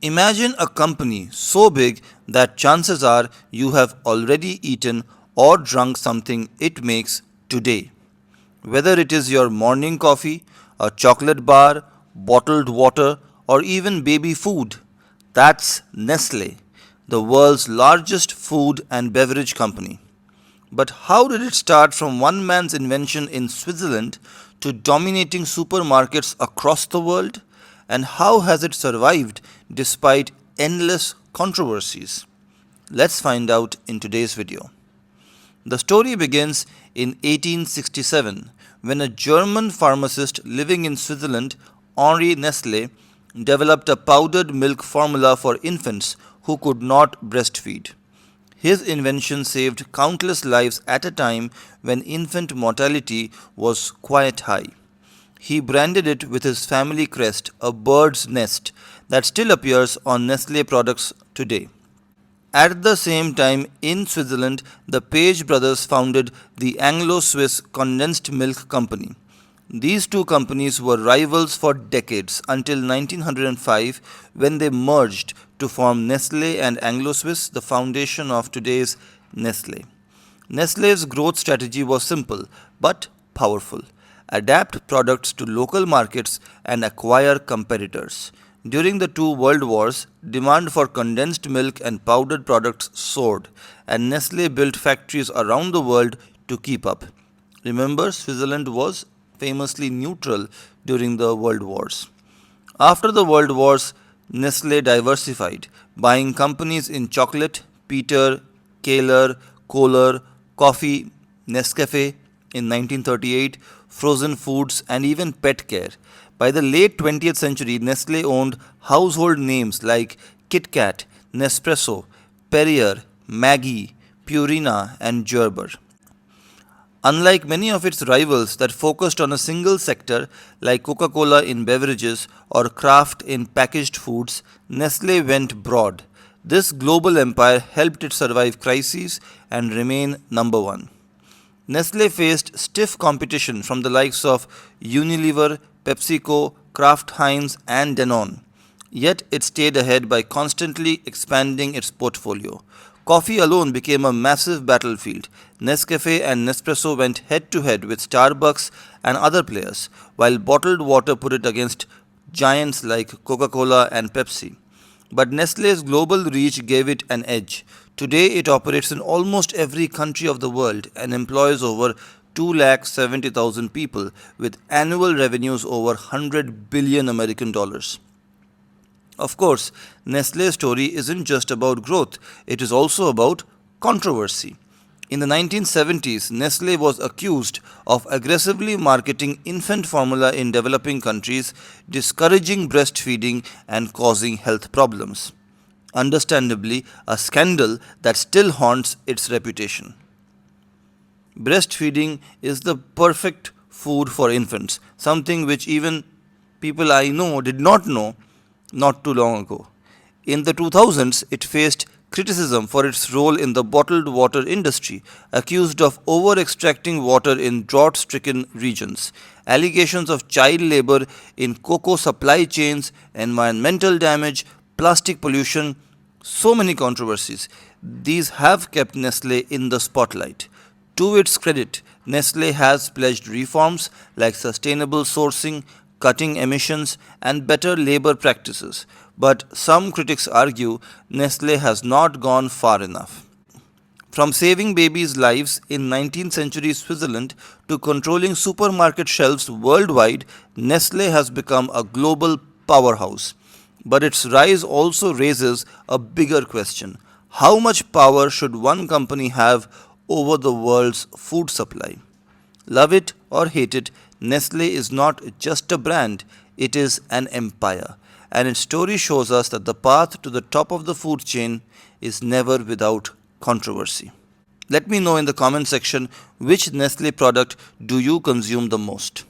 Imagine a company so big that chances are you have already eaten or drunk something it makes today. Whether it is your morning coffee, a chocolate bar, bottled water, or even baby food, that's Nestle, the world's largest food and beverage company. But how did it start from one man's invention in Switzerland to dominating supermarkets across the world? And how has it survived despite endless controversies? Let's find out in today's video. The story begins in 1867 when a German pharmacist living in Switzerland, Henri Nestle, developed a powdered milk formula for infants who could not breastfeed. His invention saved countless lives at a time when infant mortality was quite high. He branded it with his family crest, a bird's nest, that still appears on Nestle products today. At the same time, in Switzerland, the Page brothers founded the Anglo-Swiss Condensed Milk Company. These two companies were rivals for decades until 1905 when they merged to form Nestle and Anglo-Swiss, the foundation of today's Nestle. Nestle's growth strategy was simple but powerful. Adapt products to local markets and acquire competitors. During the two world wars, demand for condensed milk and powdered products soared, and Nestle built factories around the world to keep up. Remember, Switzerland was famously neutral during the world wars. After the world wars, Nestle diversified, buying companies in chocolate, Peter, Keller, Kohler, coffee, Nescafe in 1938, frozen foods, and even pet care. By the late 20th century, Nestle owned household names like Kit Kat, Nespresso, Perrier, Maggi, Purina, and Gerber. Unlike many of its rivals that focused on a single sector like Coca-Cola in beverages or Kraft in packaged foods, Nestle went broad. This global empire helped it survive crises and remain number one. Nestle faced stiff competition from the likes of Unilever, PepsiCo, Kraft Heinz, and Danone. Yet it stayed ahead by constantly expanding its portfolio. Coffee alone became a massive battlefield. Nescafe and Nespresso went head to head with Starbucks and other players, while bottled water put it against giants like Coca-Cola and Pepsi. But Nestle's global reach gave it an edge. Today it operates in almost every country of the world and employs over 270,000 people with annual revenues over 100 billion American dollars. Of course, Nestle's story isn't just about growth, it is also about controversy. In the 1970s, Nestle was accused of aggressively marketing infant formula in developing countries, discouraging breastfeeding and causing health problems. Understandably, a scandal that still haunts its reputation. Breastfeeding is the perfect food for infants, something which even people I know did not know not too long ago. In the 2000s, it faced criticism for its role in the bottled water industry, accused of over extracting water in drought stricken regions. Allegations of child labor in cocoa supply chains, environmental damage, plastic pollution, so many controversies. These have kept Nestle in the spotlight. To its credit, Nestle has pledged reforms like sustainable sourcing, cutting emissions, and better labor practices. But some critics argue Nestle has not gone far enough. From saving babies' lives in 19th century Switzerland to controlling supermarket shelves worldwide, Nestle has become a global powerhouse. But its rise also raises a bigger question. How much power should one company have over the world's food supply? Love it or hate it, Nestle is not just a brand, it is an empire. And its story shows us that the path to the top of the food chain is never without controversy. Let me know in the comment section which Nestle product do you consume the most.